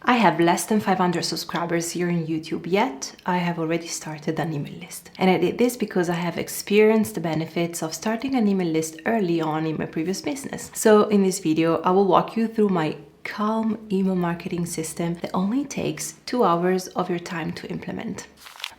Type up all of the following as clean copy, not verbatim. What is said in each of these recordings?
I have less than 500 subscribers here on YouTube, yet I have already started an email list. And I did this because I have experienced the benefits of starting an email list early on in my previous business. So in this video, I will walk you through my calm email marketing system that only takes 2 hours of your time to implement.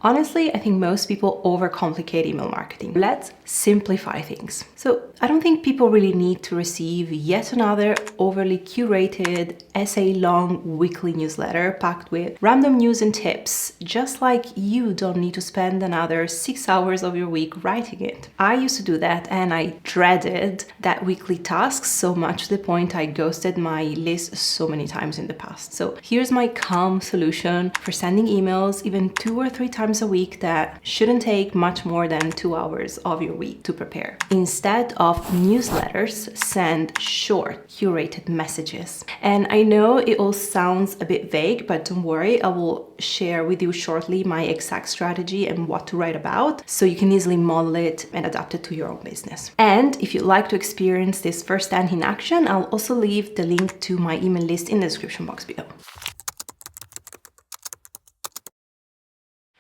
Honestly, I think most people overcomplicate email marketing. Let's simplify things. So I don't think people really need to receive yet another overly curated, essay-long weekly newsletter packed with random news and tips, just like you don't need to spend another 6 hours of your week writing it. I used to do that and I dreaded that weekly task so much to the point I ghosted my list so many times in the past. So here's my calm solution for sending emails even 2 or 3 times a week that shouldn't take much more than 2 hours of your week to prepare. Instead of newsletters, send short, curated messages. And I know it all sounds a bit vague, but don't worry, I will share with you shortly my exact strategy and what to write about, so you can easily model it and adapt it to your own business. And if you'd like to experience this firsthand in action, I'll also leave the link to my email list in the description box below.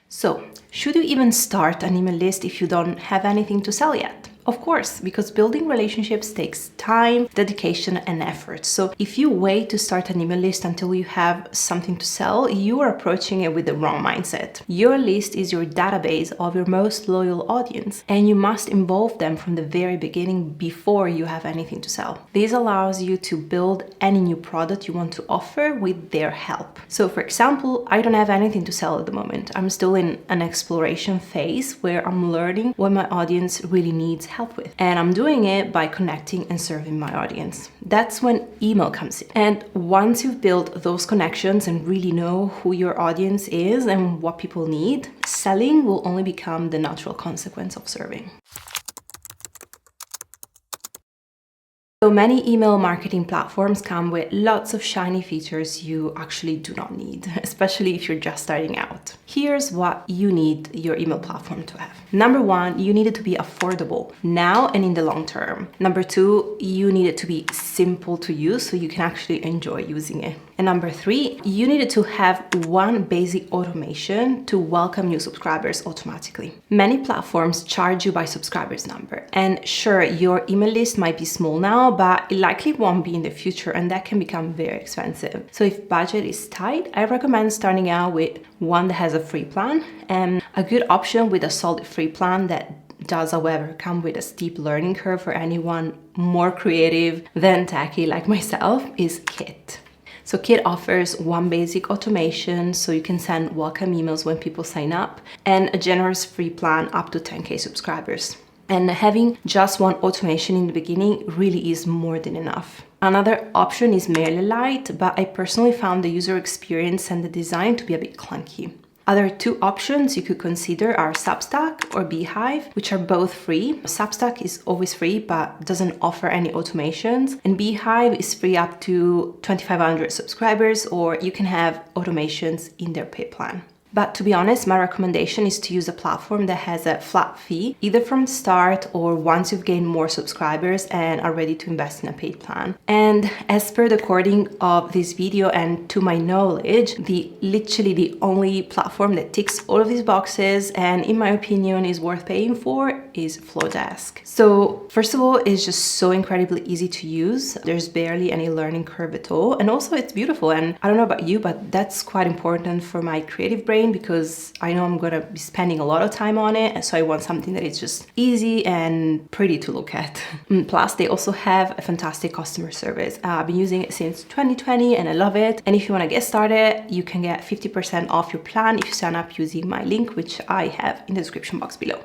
So, should you even start an email list if you don't have anything to sell yet? Of course, because building relationships takes time, dedication, and effort. So if you wait to start an email list until you have something to sell, you are approaching it with the wrong mindset. Your list is your database of your most loyal audience, and you must involve them from the very beginning before you have anything to sell. This allows you to build any new product you want to offer with their help. So for example, I don't have anything to sell at the moment. I'm still in an exploration phase where I'm learning what my audience really needs help with. And I'm doing it by connecting and serving my audience. That's when email comes in. And once you've built those connections and really know who your audience is and what people need, selling will only become the natural consequence of serving. So many email marketing platforms come with lots of shiny features you actually do not need, especially if you're just starting out. Here's what you need your email platform to have. Number 1, you need it to be affordable now and in the long term. Number 2, you need it to be simple to use so you can actually enjoy using it. And number 3, you need it to have one basic automation to welcome new subscribers automatically. Many platforms charge you by subscribers number. And sure, your email list might be small now, but it likely won't be in the future, and that can become very expensive. So if budget is tight, I recommend starting out with one that has a free plan, and a good option with a solid free plan that does, however, come with a steep learning curve for anyone more creative than techy like myself is Kit. So Kit offers one basic automation so you can send welcome emails when people sign up, and a generous free plan up to 10K subscribers. And having just one automation in the beginning really is more than enough. Another option is MailerLite, but I personally found the user experience and the design to be a bit clunky. Other 2 options you could consider are Substack or Beehive, which are both free. Substack is always free but doesn't offer any automations, and Beehive is free up to 2,500 subscribers, or you can have automations in their paid plan. But to be honest, my recommendation is to use a platform that has a flat fee, either from the start or once you've gained more subscribers and are ready to invest in a paid plan. And as per the recording of this video and to my knowledge, literally the only platform that ticks all of these boxes and in my opinion is worth paying for is Flowdesk. So first of all, it's just so incredibly easy to use. There's barely any learning curve at all. And also it's beautiful. And I don't know about you, but that's quite important for my creative brain, because I know I'm gonna be spending a lot of time on it, and so I want something that is just easy and pretty to look at. Plus, they also have a fantastic customer service. I've been using it since 2020 and I love it. And if you wanna get started, you can get 50% off your plan if you sign up using my link, which I have in the description box below.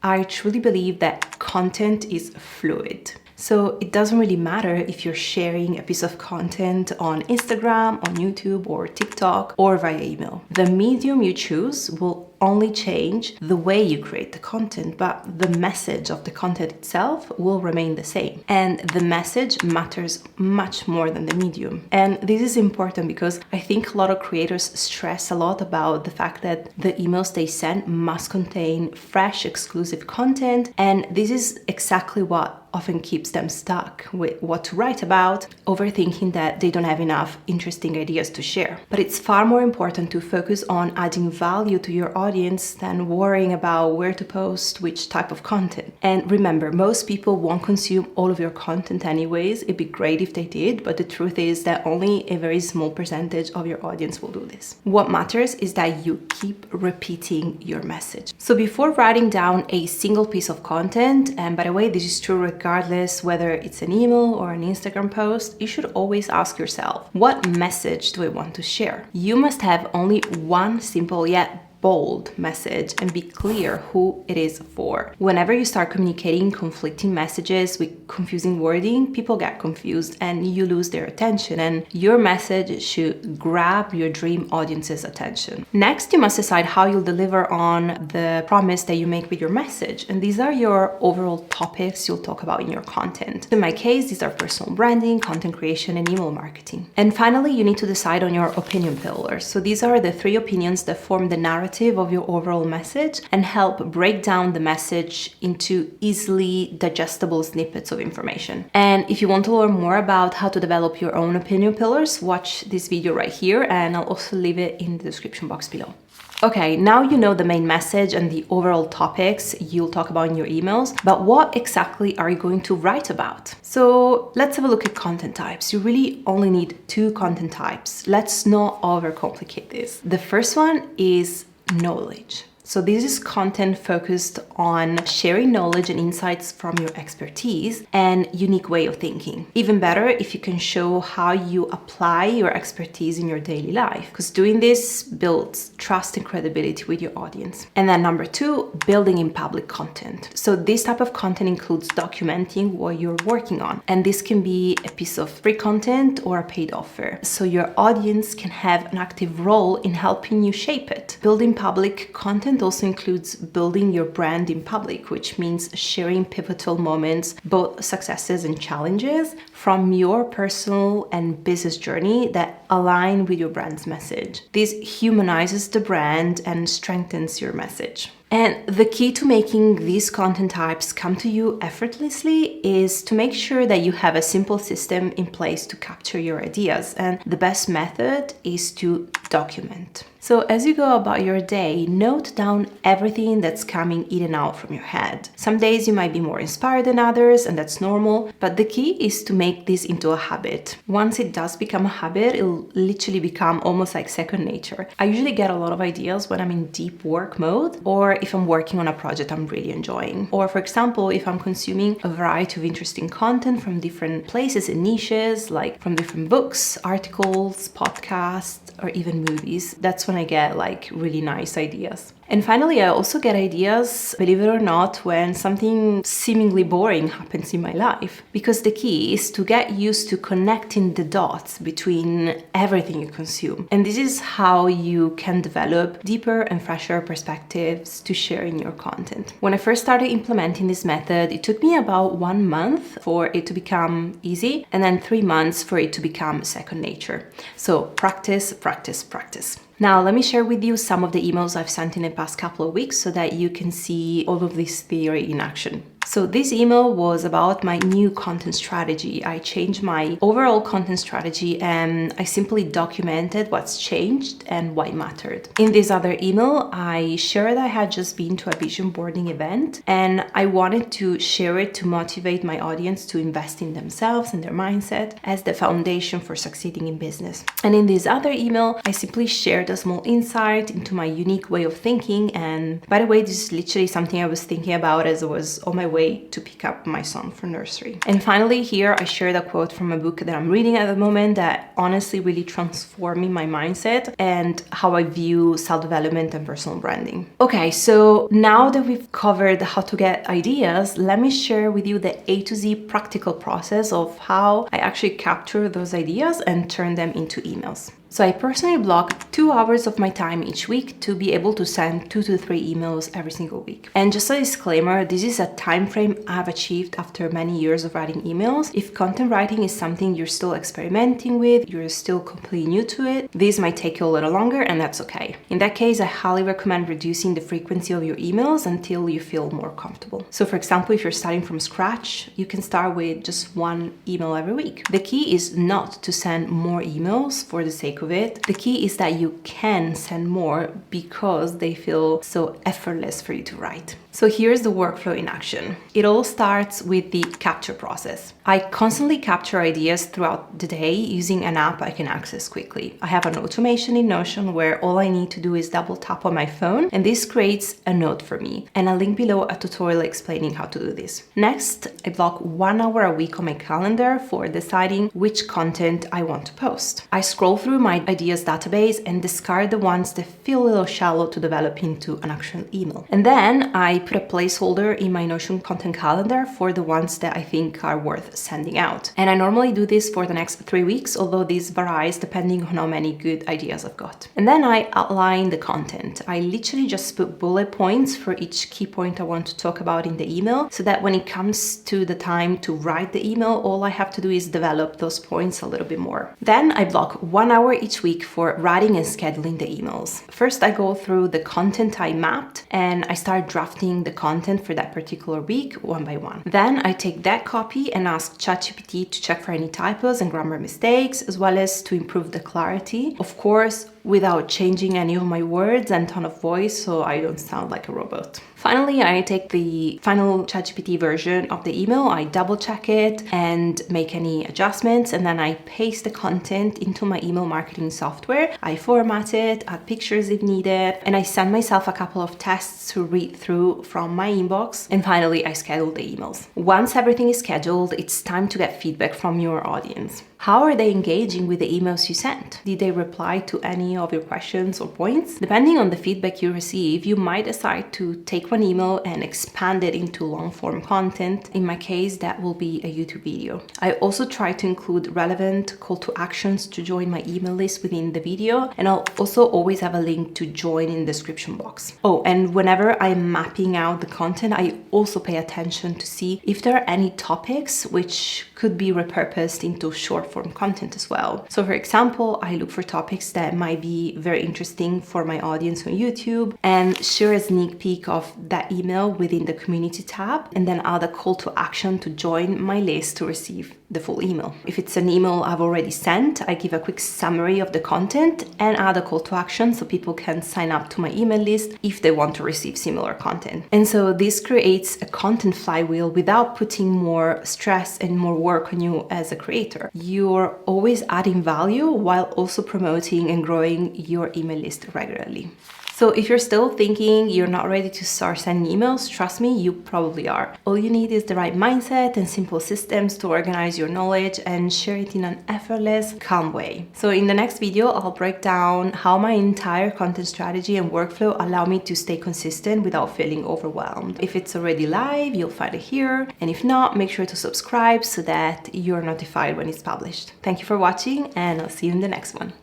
I truly believe that content is fluid. So it doesn't really matter if you're sharing a piece of content on Instagram, on YouTube, or TikTok, or via email. The medium you choose will only change the way you create the content, but the message of the content itself will remain the same. And the message matters much more than the medium. And this is important because I think a lot of creators stress a lot about the fact that the emails they send must contain fresh, exclusive content. And this is exactly what often keeps them stuck with what to write about, overthinking that they don't have enough interesting ideas to share. But it's far more important to focus on adding value to your audience than worrying about where to post which type of content. And remember, most people won't consume all of your content anyways. It'd be great if they did, but the truth is that only a very small percentage of your audience will do this. What matters is that you keep repeating your message. So before writing down a single piece of content, and by the way, this is true regardless whether it's an email or an Instagram post, you should always ask yourself, what message do I want to share? You must have only one simple yet bold message and be clear who it is for. Whenever you start communicating conflicting messages with confusing wording, people get confused and you lose their attention, and your message should grab your dream audience's attention. Next, you must decide how you'll deliver on the promise that you make with your message. And these are your overall topics you'll talk about in your content. In my case, these are personal branding, content creation, and email marketing. And finally, you need to decide on your opinion pillars. So these are the 3 opinions that form the narrative of your overall message and help break down the message into easily digestible snippets of information. And if you want to learn more about how to develop your own opinion pillars, watch this video right here, and I'll also leave it in the description box below. Okay, now you know the main message and the overall topics you'll talk about in your emails, but what exactly are you going to write about? So let's have a look at content types. You really only need 2 content types. Let's not overcomplicate this. The first one is knowledge. So this is content focused on sharing knowledge and insights from your expertise and unique way of thinking. Even better if you can show how you apply your expertise in your daily life, because doing this builds trust and credibility with your audience. And then number 2, building in public content. So this type of content includes documenting what you're working on. And this can be a piece of free content or a paid offer. So your audience can have an active role in helping you shape it. Building public content also includes building your brand in public, which means sharing pivotal moments, both successes and challenges, from your personal and business journey that align with your brand's message. This humanizes the brand and strengthens your message. And the key to making these content types come to you effortlessly is to make sure that you have a simple system in place to capture your ideas. And the best method is to document. So as you go about your day, note down everything that's coming in and out from your head. Some days you might be more inspired than others, and that's normal, but the key is to make this into a habit. Once it does become a habit, it'll literally become almost like second nature. I usually get a lot of ideas when I'm in deep work mode, or if I'm working on a project I'm really enjoying. Or for example, if I'm consuming a variety of interesting content from different places and niches, like from different books, articles, podcasts, or even movies, that's when I get like really nice ideas. And finally, I also get ideas, believe it or not, when something seemingly boring happens in my life. Because the key is to get used to connecting the dots between everything you consume. And this is how you can develop deeper and fresher perspectives to share in your content. When I first started implementing this method, it took me about 1 month for it to become easy, and then 3 months for it to become second nature. So practice, practice, practice. Now, let me share with you some of the emails I've sent in the past couple of weeks so that you can see all of this theory in action. So this email was about my new content strategy. I changed my overall content strategy and I simply documented what's changed and why it mattered. In this other email, I shared I had just been to a vision boarding event and I wanted to share it to motivate my audience to invest in themselves and their mindset as the foundation for succeeding in business. And in this other email, I simply shared a small insight into my unique way of thinking. And by the way, this is literally something I was thinking about as I was on my way to pick up my son from nursery. And finally, here I shared a quote from a book that I'm reading at the moment that honestly really transformed my mindset and how I view self-development and personal branding. Okay, so now that we've covered how to get ideas, let me share with you the A to Z practical process of how I actually capture those ideas and turn them into emails. So I personally block 2 hours of my time each week to be able to send 2 to 3 emails every single week. And just a disclaimer, this is a time frame I've achieved after many years of writing emails. If content writing is something you're still experimenting with, you're still completely new to it, this might take you a little longer, and that's okay. In that case, I highly recommend reducing the frequency of your emails until you feel more comfortable. So for example, if you're starting from scratch, you can start with just 1 email every week. The key is not to send more emails for the sake of it. The key is that you can send more because they feel so effortless for you to write. So here's the workflow in action. It all starts with the capture process. I constantly capture ideas throughout the day using an app I can access quickly. I have an automation in Notion where all I need to do is double tap on my phone, and this creates a note for me. And I'll link below a tutorial explaining how to do this. Next, I block 1 hour a week on my calendar for deciding which content I want to post. I scroll through my ideas database and discard the ones that feel a little shallow to develop into an actual email. And then I put a placeholder in my Notion content calendar for the ones that I think are worth sending out. And I normally do this for the next 3 weeks, although this varies depending on how many good ideas I've got. And then I outline the content. I literally just put bullet points for each key point I want to talk about in the email, so that when it comes to the time to write the email, all I have to do is develop those points a little bit more. Then I block 1 hour each week for writing and scheduling the emails. First, I go through the content I mapped and I start drafting the content for that particular week one by one. Then I take that copy and ask ChatGPT to check for any typos and grammar mistakes, as well as to improve the clarity. Of course, without changing any of my words and tone of voice, so I don't sound like a robot. Finally, I take the final ChatGPT version of the email, I double check it and make any adjustments, and then I paste the content into my email marketing software. I format it, add pictures if needed, and I send myself a couple of tests to read through from my inbox. And finally, I schedule the emails. Once everything is scheduled, it's time to get feedback from your audience. How are they engaging with the emails you sent? Did they reply to any of your questions or points? Depending on the feedback you receive, you might decide to take one email and expand it into long-form content. In my case, that will be a YouTube video. I also try to include relevant call to actions to join my email list within the video, and I'll also always have a link to join in the description box. Oh, and whenever I'm mapping out the content, I also pay attention to see if there are any topics which could be repurposed into short form content as well. So for example, I look for topics that might be very interesting for my audience on YouTube and share a sneak peek of that email within the community tab, and then add a call to action to join my list to receive the full email. If it's an email I've already sent, I give a quick summary of the content and add a call to action so people can sign up to my email list if they want to receive similar content. And so this creates a content flywheel without putting more stress and more work on you as a creator. You're always adding value while also promoting and growing your email list regularly. So if you're still thinking you're not ready to start sending emails, trust me, you probably are. All you need is the right mindset and simple systems to organize your knowledge and share it in an effortless, calm way. So in the next video, I'll break down how my entire content strategy and workflow allow me to stay consistent without feeling overwhelmed. If it's already live, you'll find it here. And if not, make sure to subscribe so that you're notified when it's published. Thank you for watching, and I'll see you in the next one.